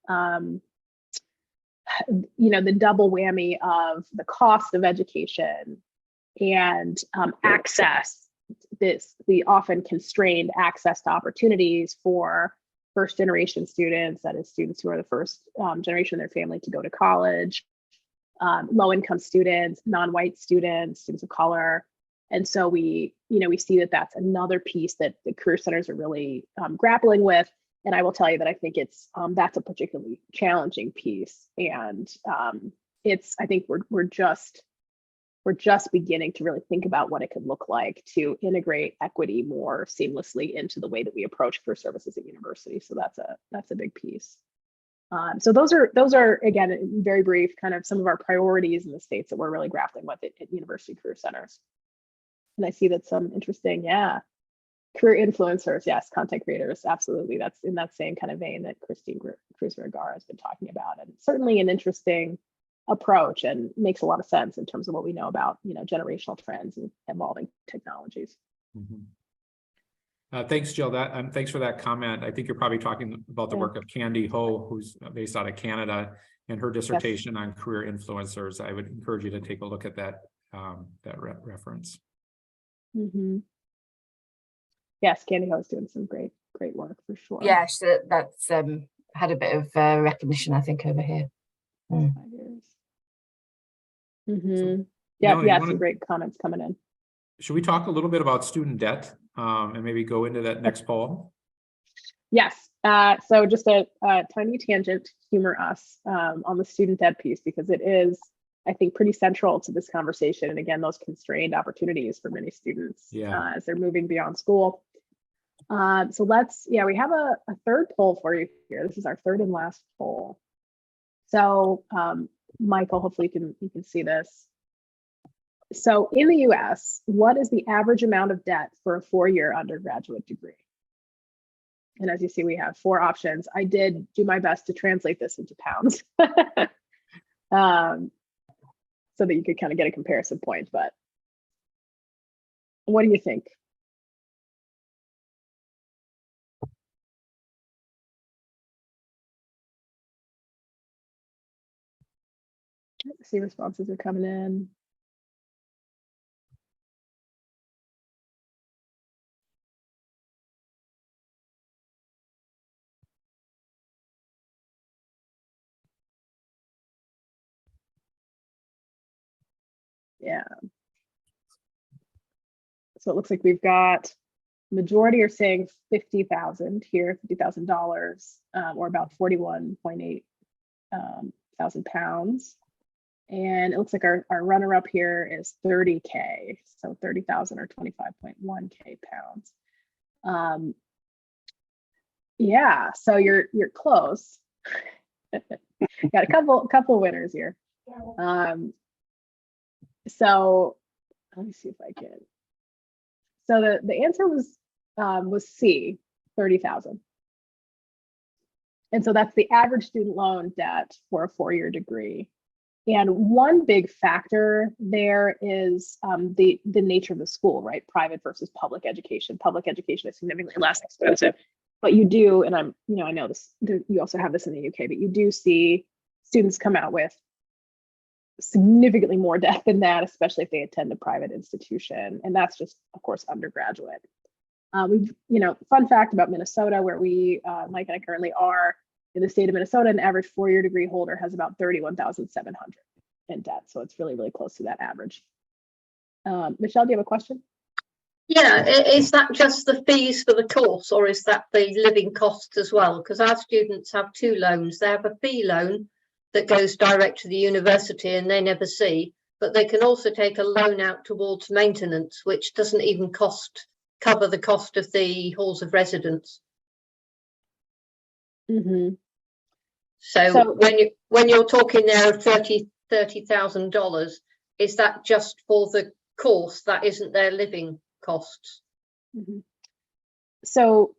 you know, the double whammy of the cost of education and access, the often constrained access to opportunities for first generation students, that is students who are the first generation of their family to go to college, low income students, non-white students, students of color. And so we, you know, we see that that's another piece that the career centers are really grappling with. And I will tell you that I think it's that's a particularly challenging piece. And it's, I think we're just beginning to really think about what it could look like to integrate equity more seamlessly into the way that we approach career services at university. So that's a big piece. So those are again, very brief, kind of some of our priorities in the states that we're really grappling with at university career centers. And I see that some interesting, career influencers, yes, content creators, absolutely. That's in that same kind of vein that Christine Cruz-Vergara has been talking about, and certainly an interesting approach and makes a lot of sense in terms of what we know about, you know, generational trends and evolving technologies. Mm-hmm. Thanks, Jill. Thanks for that comment. I think you're probably talking about the work of Candy Ho, who's based out of Canada, and her dissertation on career influencers. I would encourage you to take a look at that reference. Mm-hmm. Yes, Candy Ho is doing some great work for sure. Yes, that's had a bit of recognition, I think, over here. 5 years. Mm-hmm. So, Yeah, Melanie, some great comments coming in. Should we talk a little bit about student debt and maybe go into that next poll? Yes. So just a tiny tangent to humor us on the student debt piece, because it is, I think, pretty central to this conversation. And again, those constrained opportunities for many students as they're moving beyond school. So we have a third poll for you here. This is our third and last poll. So Michael, hopefully you can see this. So in the US, what is the average amount of debt for a 4-year undergraduate degree? And as you see, we have 4 options. I did do my best to translate this into pounds so that you could kind of get a comparison point. But what do you think? See, responses are coming in. Yeah. So it looks like we've got majority are saying 50,000 here, $50,000, or about 41.8 thousand pounds. And it looks like our runner up here is 30K, so 30,000 or 25.1K pounds. Yeah, so you're close. Got a couple winners here. So let me see if I can. So the answer was C, 30,000. And so that's the average student loan debt for a 4-year degree. And one big factor there is the nature of the school, right? Private versus public education. Public education is significantly less expensive, but you do, and I know this, you also have this in the UK, but you do see students come out with significantly more debt than that, especially if they attend a private institution. And that's just, of course, undergraduate. Fun fact about Minnesota, where Mike and I currently are, in the state of Minnesota, an average 4-year degree holder has about 31,700 in debt. So it's really, really close to that average. Michelle, do you have a question? Yeah, is that just the fees for the course, or is that the living costs as well? Because our students have 2 loans. They have a fee loan that goes direct to the university and they never see, but they can also take a loan out towards maintenance, which doesn't even cover the cost of the halls of residence. Mm-hmm. So when you're talking there of $30,000, is that just for the course? That isn't their living costs? Mm-hmm. So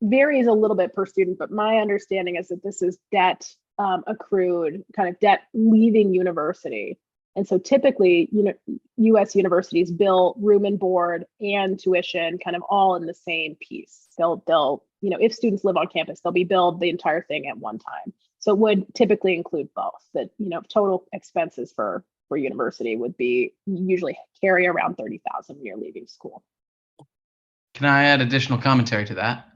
varies a little bit per student, but my understanding is that this is debt accrued, kind of debt leaving university. And so typically, U.S. universities bill room and board and tuition kind of all in the same piece. They'll if students live on campus, they'll be billed the entire thing at one time. So it would typically include both. That total expenses for university would be usually carry around 30,000 when you're leaving school. Can I add additional commentary to that?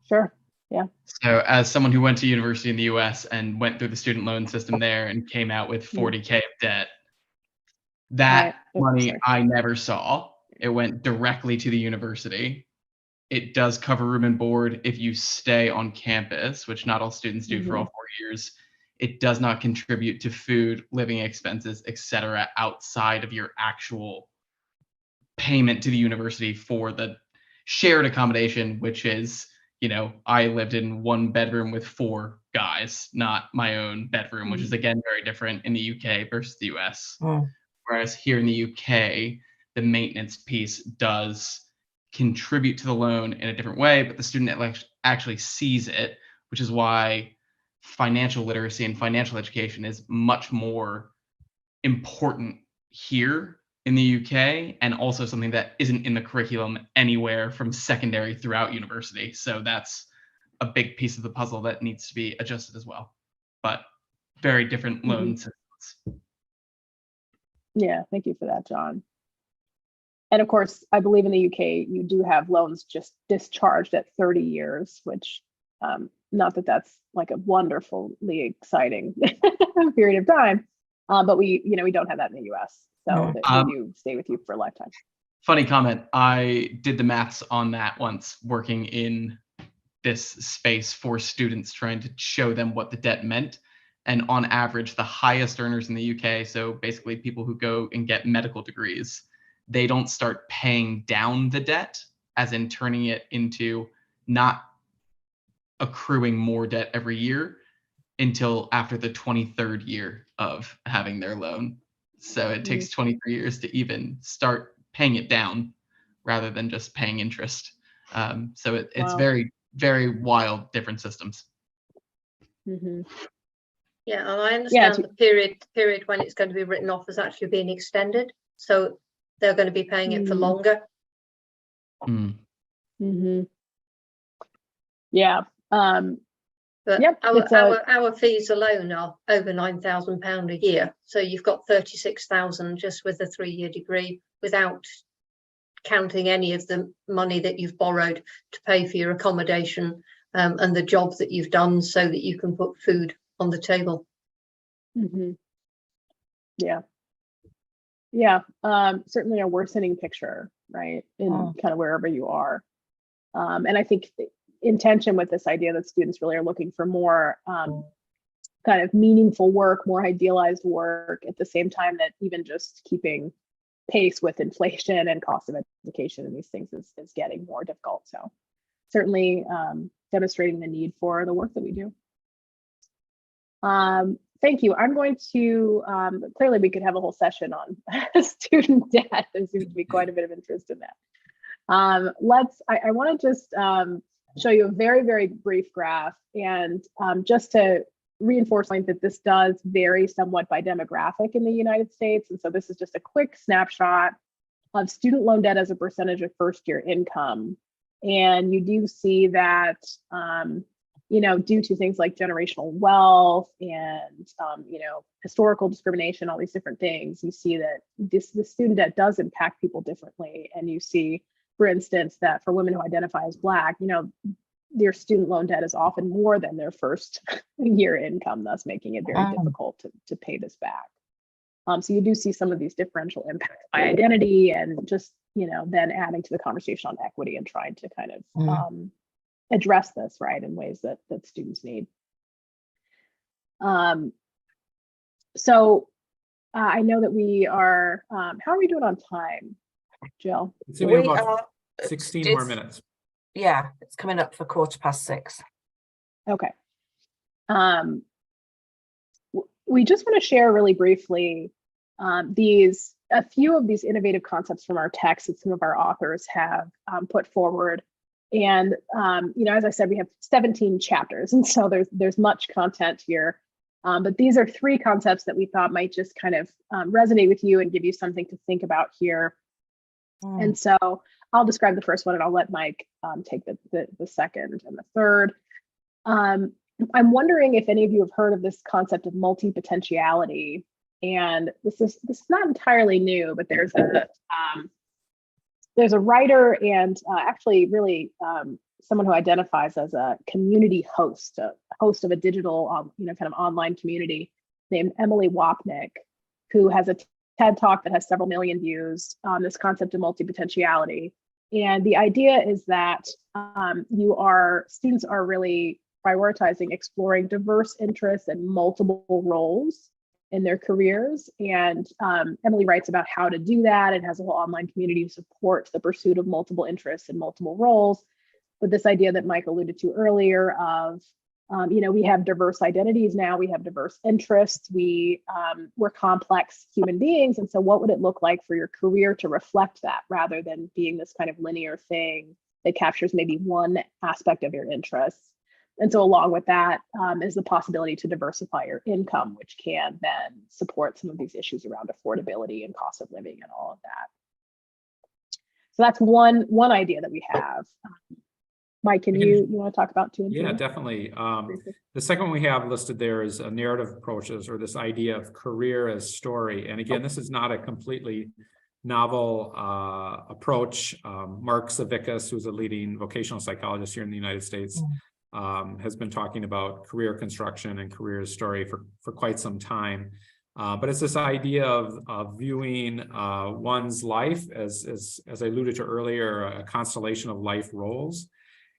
Sure. Yeah. So as someone who went to university in the US and went through the student loan system there and came out with 40K of debt, that money I never saw. It went directly to the university. It does cover room and board if you stay on campus, which not all students do for all 4 years. It does not contribute to food, living expenses, etc., outside of your actual payment to the university for the shared accommodation, which is, I lived in 1 bedroom with 4 guys, not my own bedroom, which is again very different in the UK versus the US. Whereas here in the UK, the maintenance piece does contribute to the loan in a different way, but the student actually sees it, which is why financial literacy and financial education is much more important here in the UK, and also something that isn't in the curriculum anywhere from secondary throughout university. So that's a big piece of the puzzle that needs to be adjusted as well, but very different loan systems. Yeah, thank you for that, John. And of course, I believe in the UK, you do have loans just discharged at 30 years, which not that that's like a wonderfully exciting period of time, but we don't have that in the US. So that we do stay with you for a lifetime. Funny comment. I did the maths on that once, working in this space for students, trying to show them what the debt meant. And on average, the highest earners in the UK, so basically people who go and get medical degrees, they don't start paying down the debt, as in turning it into not accruing more debt every year, until after the 23rd year of having their loan. So it takes 23 years to even start paying it down rather than just paying interest. So it's very, very wild, different systems. Yeah, and I understand the period when it's going to be written off is actually being extended. So they're going to be paying it for longer. Yeah. But our fees alone are over £9,000 a year. So you've got 36,000 just with a 3-year degree, without counting any of the money that you've borrowed to pay for your accommodation and the job that you've done so that you can put food on the table. Certainly a worsening picture, right, in kind of wherever you are. And I think in tension with this idea that students really are looking for more kind of meaningful work, more idealized work, at the same time that even just keeping pace with inflation and cost of education and these things is getting more difficult. So certainly demonstrating the need for the work that we do. Thank you. I'm going to, clearly we could have a whole session on student debt. There seems to be quite a bit of interest in that. I want to just show you a very, very brief graph, and just to reinforce that this does vary somewhat by demographic in the United States. And so this is just a quick snapshot of student loan debt as a percentage of first year income. And you do see that, you know, due to things like generational wealth and, you know, historical discrimination, all these different things, you see that the student debt does impact people differently. And you see, for instance, that for women who identify as Black, you know, their student loan debt is often more than their first year income, thus making it very difficult to pay this back. So you do see some of these differential impacts by identity, and just, you know, then adding to the conversation on equity and trying to kind of address this, right, in ways that students need. So I know that we are, how are we doing on time, Jill? So we have about 16 more minutes. Yeah, it's coming up for 6:15. Okay. We just want to share really briefly a few of these innovative concepts from our text that some of our authors have put forward. And you know, as I said, we have 17 chapters, and so there's much content here. But these are 3 concepts that we thought might just kind of resonate with you and give you something to think about here. And so I'll describe the first one, and I'll let Mike take the second and the third. I'm wondering if any of you have heard of this concept of multi-potentiality. And this is not entirely new, but there's a writer and actually really someone who identifies as a community host, a host of a digital, you know, kind of online community named Emily Wapnick, who has a TED Talk that has several million views on this concept of multi-potentiality. And the idea is that students are really prioritizing exploring diverse interests and multiple roles in their careers. And Emily writes about how to do that and has a whole online community to support the pursuit of multiple interests and multiple roles. But this idea that Mike alluded to earlier of, you know, we have diverse identities now, we have diverse interests, we're complex human beings. And so what would it look like for your career to reflect that, rather than being this kind of linear thing that captures maybe one aspect of your interests? And so along with that is the possibility to diversify your income, which can then support some of these issues around affordability and cost of living and all of that. So that's one idea that we have. Mike, can you want to talk about 2 and 3? Yeah, definitely. The second one we have listed there is a narrative approaches, or this idea of career as story. And again, this is not a completely novel approach. Mark Savickas, who's a leading vocational psychologist here in the United States, has been talking about career construction and career as story for quite some time. But it's this idea of viewing one's life as I alluded to earlier, a constellation of life roles,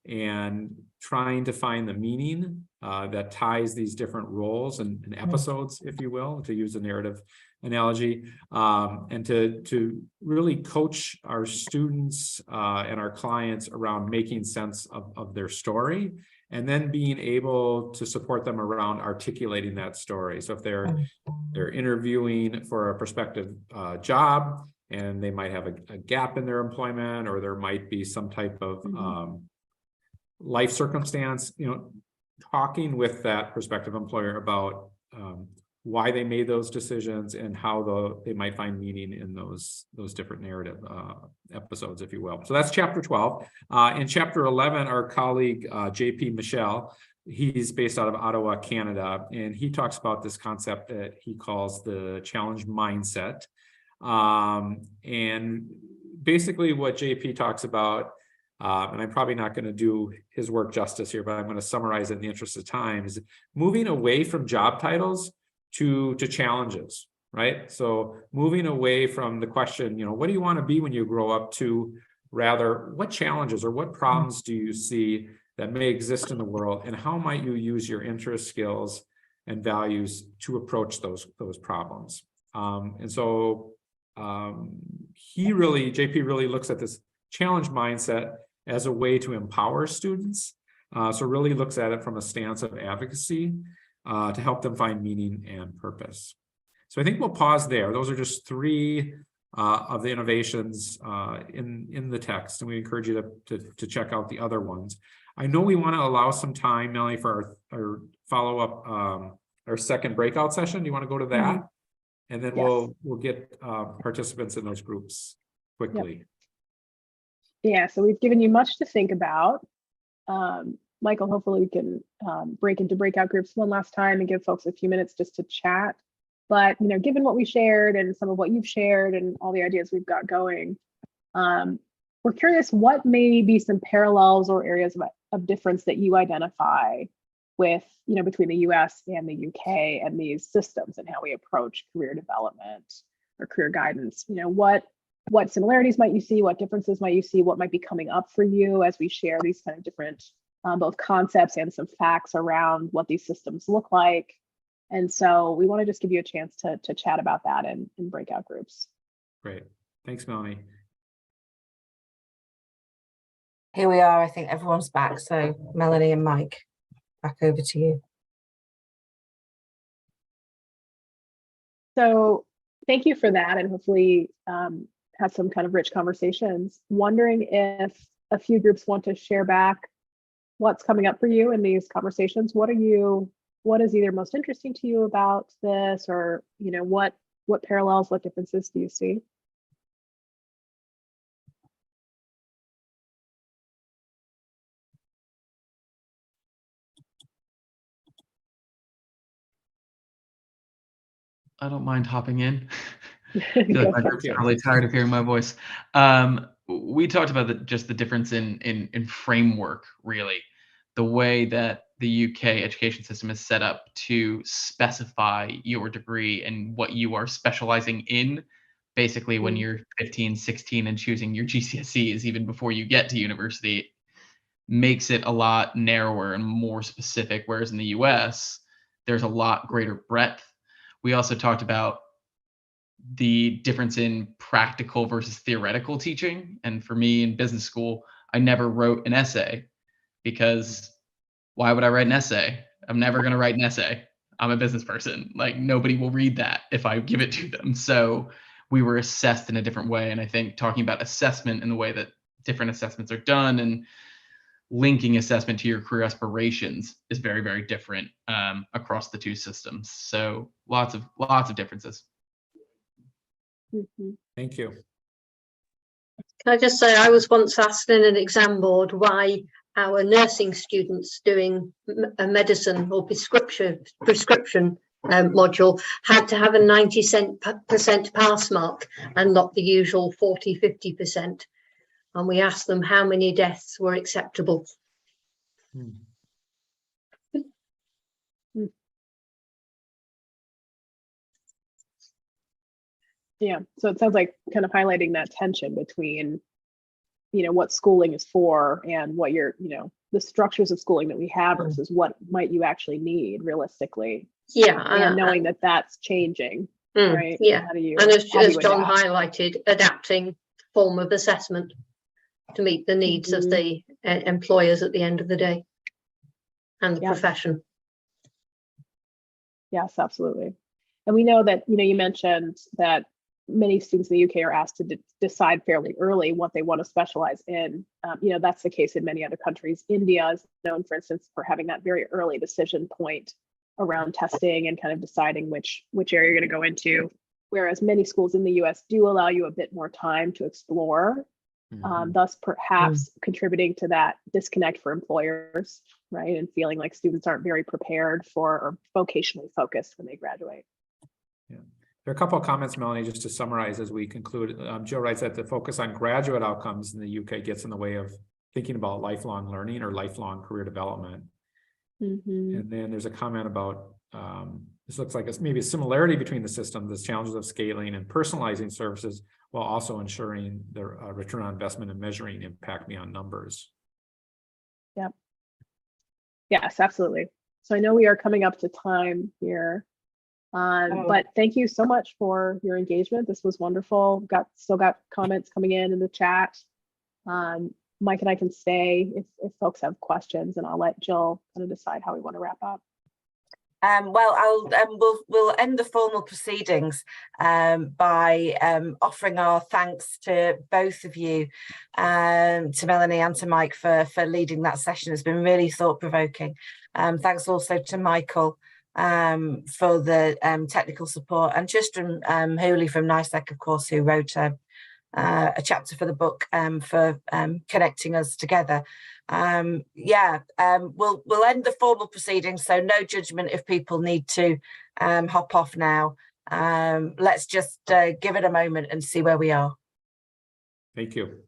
and trying to find the meaning that ties these different roles and episodes, if you will, to use a narrative analogy, and to really coach our students and our clients around making sense of their story, and then being able to support them around articulating that story. So if they're interviewing for a prospective job, and they might have a gap in their employment, or there might be some type of life circumstance, you know, talking with that prospective employer about why they made those decisions and how they might find meaning in those different narrative episodes, if you will. So that's chapter 12. In chapter 11, our colleague JP Michel, he's based out of Ottawa, Canada, and he talks about this concept that he calls the challenge mindset. And basically what JP talks about, and I'm probably not going to do his work justice here, but I'm going to summarize it in the interest of time, is moving away from job titles to challenges, right? So moving away from the question, you know, what do you want to be when you grow up, to rather, what challenges or what problems do you see that may exist in the world, and how might you use your interest, skills, and values to approach those problems. And so JP really looks at this challenge mindset as a way to empower students. So really looks at it from a stance of advocacy to help them find meaning and purpose. So I think we'll pause there. Those are just 3 of the innovations in the text, and we encourage you to check out the other ones. I know we want to allow some time, Melanie, for our follow-up, our second breakout session. Do you want to go to that? Mm-hmm. And then yes. we'll get participants in those groups quickly. Yep. Yeah, so we've given you much to think about. Michael, hopefully we can break into breakout groups one last time and give folks a few minutes just to chat. But given what we shared and some of what you've shared and all the ideas we've got going, we're curious what may be some parallels or areas of difference that you identify with, between the US and the UK and these systems and how we approach career development or career guidance. What similarities might you see? What differences might you see? What might be coming up for you as we share these kind of different both concepts and some facts around what these systems look like? And so we want to just give you a chance to chat about that in breakout groups. Great. Thanks, Melanie. Here we are. I think everyone's back. So Melanie and Mike, back over to you. So thank you for that, and hopefully have some kind of rich conversations. Wondering if a few groups want to share back what's coming up for you in these conversations. What is either most interesting to you about this, or what parallels, what differences do you see? I don't mind hopping in. I feel like my group's probably tired of hearing my voice. We talked about just the difference in framework, really. The way that the UK education system is set up to specify your degree and what you are specializing in, basically when you're 15, 16 and choosing your GCSEs even before you get to university, makes it a lot narrower and more specific, whereas in the US, there's a lot greater breadth. We also talked about the difference in practical versus theoretical teaching. And for me in business school, I never wrote an essay because why would I write an essay? I'm never going to write an essay. I'm a business person. Like, nobody will read that if I give it to them. So we were assessed in a different way. And I think talking about assessment and the way that different assessments are done and linking assessment to your career aspirations is very, very different across the two systems. So lots of differences. Thank you. Can I just say, I was once asked in an exam board why our nursing students doing a medicine or prescription module had to have a 90% pass mark and not the usual 40-50%. And we asked them how many deaths were acceptable. Yeah, so it sounds like kind of highlighting that tension between, what schooling is for and what the structures of schooling that we have versus what might you actually need realistically. Yeah, and knowing that that's changing, right? Yeah, and as John highlighted, adapting form of assessment to meet the needs of the employers at the end of the day and the profession. Yes, absolutely. And we know that, you mentioned that many students in the UK are asked to decide fairly early what they want to specialize in. That's the case in many other countries. India is known, for instance, for having that very early decision point around testing and kind of deciding which area you're going to go into, whereas many schools in the US do allow you a bit more time to explore, thus perhaps contributing to that disconnect for employers, right? And feeling like students aren't very prepared for or vocationally focused when they graduate. Yeah. There are a couple of comments, Melanie, just to summarize as we conclude. Jill writes that the focus on graduate outcomes in the UK gets in the way of thinking about lifelong learning or lifelong career development. And then there's a comment about, this looks like it's maybe a similarity between the systems, the challenges of scaling and personalizing services while also ensuring the return on investment and measuring impact beyond numbers. Yep. Yes, absolutely. So I know we are coming up to time here. But thank you so much for your engagement. This was wonderful. Still got comments coming in the chat. Mike and I can stay if folks have questions, and I'll let Jill kind of decide how we want to wrap up. Well, we'll end the formal proceedings by offering our thanks to both of you, to Melanie and to Mike for leading that session. It's been really thought-provoking. Thanks also to Michael for the technical support, and Justin Hooley from NICEC, of course, who wrote a chapter for the book for connecting us together. We'll end the formal proceedings, so no judgment if people need to hop off now. Let's just give it a moment and see where we are. Thank you.